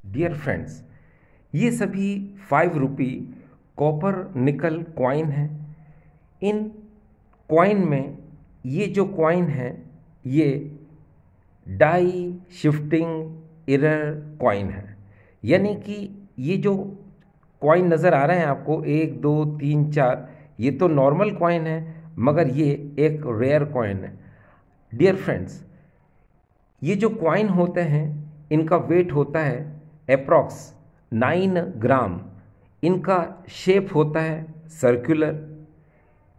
Dear friends, ये सभी 5 रुपी copper nickel coin हैं। इन कॉइन में ये जो कॉइन है ये डाई शिफ्टिंग एरर कॉइन है। यानी कि ये जो कॉइन नज़र आ रहे हैं आपको 1 2 3 4, ये तो नॉर्मल कॉइन है मगर ये एक रेयर कॉइन है। डियर फ्रेंड्स, ये जो कॉइन होते हैं इनका वेट होता है अप्रॉक्स 9 ग्राम। इनका शेप होता है सर्कुलर।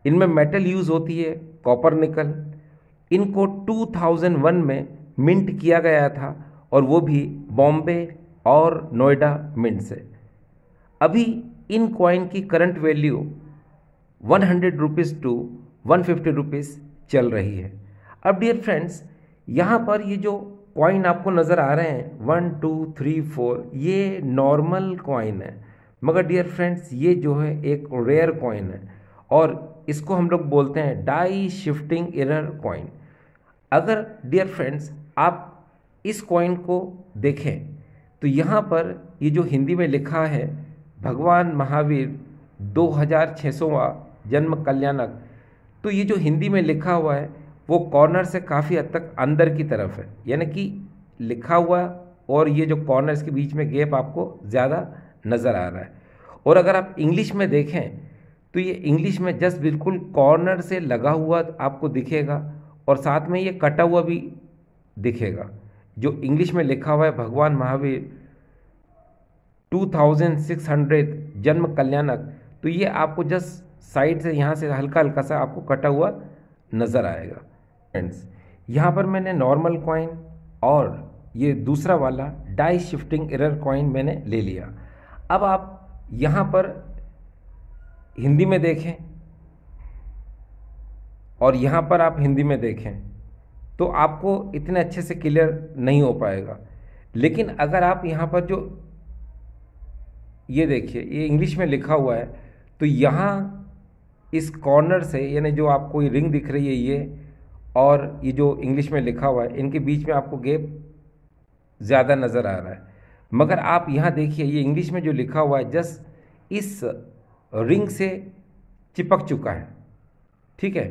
इनमें मेटल यूज़ होती है कॉपर निकल। इनको 2001 में मिंट किया गया था और वो भी बॉम्बे और नोएडा मिंट से। अभी इन कॉइन की current value 100 rupees to 150 rupees चल रही है। अब डियर फ्रेंड्स, यहाँ पर ये जो कॉइन आपको नज़र आ रहे हैं 1 2 3 4, ये नॉर्मल कॉइन है मगर डियर फ्रेंड्स ये जो है एक रेयर कॉइन है और इसको हम लोग बोलते हैं डाई शिफ्टिंग एरर कॉइन। अगर डियर फ्रेंड्स आप इस कॉइन को देखें तो यहाँ पर ये जो हिंदी में लिखा है भगवान महावीर 2600वां जन्म कल्याणक, तो ये जो हिंदी में लिखा हुआ है वो कॉर्नर से काफ़ी हद तक अंदर की तरफ है। यानी कि लिखा हुआ और ये जो कॉर्नर्स के बीच में गैप आपको ज़्यादा नज़र आ रहा है। और अगर आप इंग्लिश में देखें तो ये इंग्लिश में जस्ट बिल्कुल कॉर्नर से लगा हुआ आपको दिखेगा और साथ में ये कटा हुआ भी दिखेगा। जो इंग्लिश में लिखा हुआ है भगवान महावीर 2600 जन्म कल्याणक, तो ये आपको जस्ट साइड से यहाँ से हल्का हल्का सा आपको कटा हुआ नज़र आएगा। फ्रेंड्स, यहाँ पर मैंने नॉर्मल कॉइन और ये दूसरा वाला डाई शिफ्टिंग एरर कॉइन मैंने ले लिया। अब आप यहाँ पर हिंदी में देखें और यहाँ पर आप हिंदी में देखें तो आपको इतने अच्छे से क्लियर नहीं हो पाएगा। लेकिन अगर आप यहाँ पर जो ये देखिए ये इंग्लिश में लिखा हुआ है तो यहाँ इस कॉर्नर से यानी जो आपको ये रिंग दिख रही है ये और ये जो इंग्लिश में लिखा हुआ है इनके बीच में आपको गैप ज़्यादा नज़र आ रहा है। मगर आप यहाँ देखिए ये इंग्लिश में जो लिखा हुआ है जस्ट इस रिंग से चिपक चुका है। ठीक है,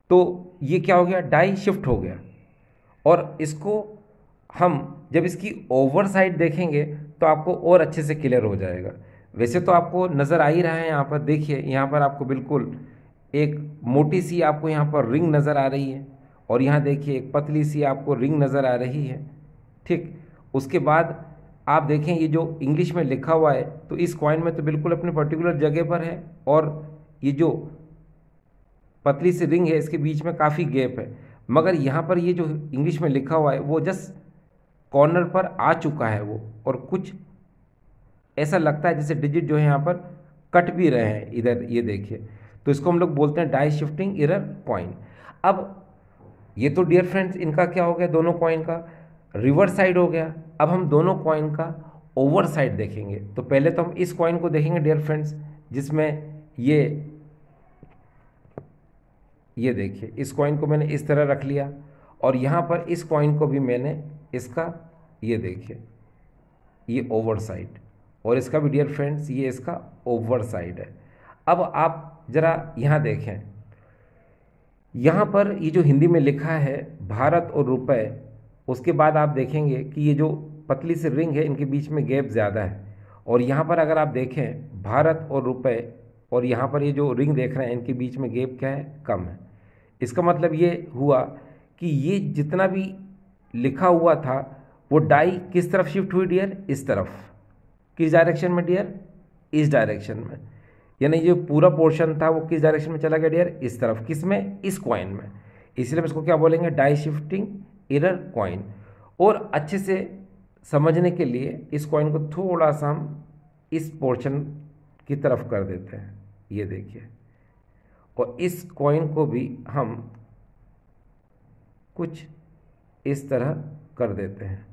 तो ये क्या हो गया, डाई शिफ्ट हो गया। और इसको हम जब इसकी ओवर साइड देखेंगे तो आपको और अच्छे से क्लियर हो जाएगा। वैसे तो आपको नज़र आ ही रहा है, यहाँ पर देखिए यहाँ पर आपको बिल्कुल एक मोटी सी आपको यहाँ पर रिंग नज़र आ रही है और यहाँ देखिए एक पतली सी आपको रिंग नज़र आ रही है। ठीक, उसके बाद आप देखें ये जो इंग्लिश में लिखा हुआ है तो इस कॉइन में तो बिल्कुल अपने पर्टिकुलर जगह पर है और ये जो पतली सी रिंग है इसके बीच में काफ़ी गैप है। मगर यहाँ पर ये जो इंग्लिश में लिखा हुआ है वो जस्ट कॉर्नर पर आ चुका है वो, और कुछ ऐसा लगता है जैसे डिजिट जो है यहाँ पर कट भी रहे हैं इधर, ये देखिए। तो इसको हम लोग बोलते हैं डाई शिफ्टिंग एरर कॉइन। अब ये तो डियर फ्रेंड्स इनका क्या हो गया, दोनों कॉइन का रिवर्स साइड हो गया। अब हम दोनों कॉइन का ओवर साइड देखेंगे। तो पहले तो हम इस कॉइन को देखेंगे डियर फ्रेंड्स जिसमें ये देखिए इस कॉइन को मैंने इस तरह रख लिया और यहाँ पर इस कॉइन को भी मैंने इसका ये देखिए ये ओवर साइड और इसका भी डियर फ्रेंड्स ये इसका ओवर साइड है। अब आप ज़रा यहाँ देखें, यहाँ पर ये जो हिंदी में लिखा है भारत और रुपए, उसके बाद आप देखेंगे कि ये जो पतली सी रिंग है इनके बीच में गैप ज़्यादा है। और यहाँ पर अगर आप देखें भारत और रुपए और यहाँ पर ये जो रिंग देख रहे हैं इनके बीच में गैप क्या है, कम है। इसका मतलब ये हुआ कि ये जितना भी लिखा हुआ था वो डाई किस तरफ शिफ्ट हुई डियर, इस तरफ। किस डायरेक्शन में डियर, इस डायरेक्शन में। यानी जो पूरा पोर्शन था वो किस डायरेक्शन में चला गया डियर, इस तरफ। किस में, इस कॉइन में। इसलिए हम इसको क्या बोलेंगे, डाई शिफ्टिंग एरर कॉइन। और अच्छे से समझने के लिए इस कॉइन को थोड़ा सा हम इस पोर्शन की तरफ कर देते हैं, ये देखिए। और इस कॉइन को भी हम कुछ इस तरह कर देते हैं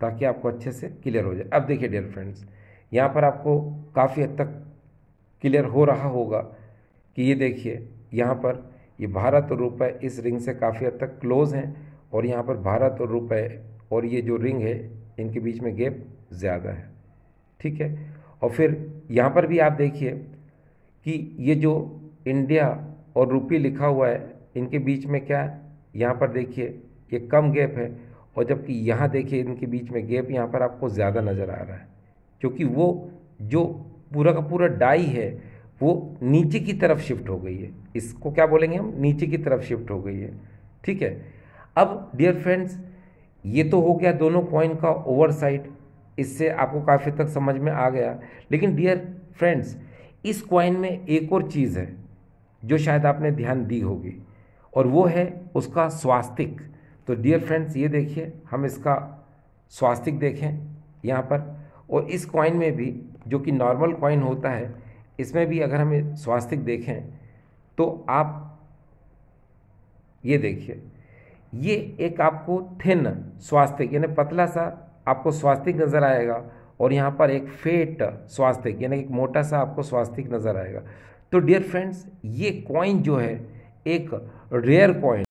ताकि आपको अच्छे से क्लियर हो जाए। अब देखिए डियर फ्रेंड्स, यहाँ पर आपको काफ़ी हद तक क्लियर हो रहा होगा कि ये देखिए यहाँ पर ये भारत और रुपए इस रिंग से काफ़ी हद तक क्लोज हैं और यहाँ पर भारत और रुपए और ये जो रिंग है इनके बीच में गैप ज़्यादा है, ठीक है। और फिर यहाँ पर भी आप देखिए कि ये जो इंडिया और रुपी लिखा हुआ है, इनके बीच में क्या है, यहाँ पर देखिए ये कम गैप है, और जबकि यहाँ देखिए इनके बीच में गैप यहाँ पर आपको ज़्यादा नज़र आ रहा है, क्योंकि वो जो पूरा का पूरा डाई है वो नीचे की तरफ शिफ्ट हो गई है। इसको क्या बोलेंगे हम, नीचे की तरफ शिफ्ट हो गई है, ठीक है। अब डियर फ्रेंड्स, ये तो हो गया दोनों कॉइन का ओवर साइड, इससे आपको काफ़ी तक समझ में आ गया। लेकिन डियर फ्रेंड्स, इस कॉइन में एक और चीज़ है जो शायद आपने ध्यान दी होगी, और वो है उसका स्वास्तिक। तो डियर फ्रेंड्स, ये देखिए, हम इसका स्वास्तिक देखें यहाँ पर, और इस कॉइन में भी, जो कि नॉर्मल कॉइन होता है, इसमें भी अगर हम स्वास्तिक देखें तो आप ये देखिए, ये एक आपको थिन स्वास्तिक यानी पतला सा आपको स्वास्तिक नज़र आएगा, और यहाँ पर एक फेट स्वास्तिक यानी एक मोटा सा आपको स्वास्तिक नज़र आएगा। तो डियर फ्रेंड्स, ये कॉइन जो है एक रेयर कॉइन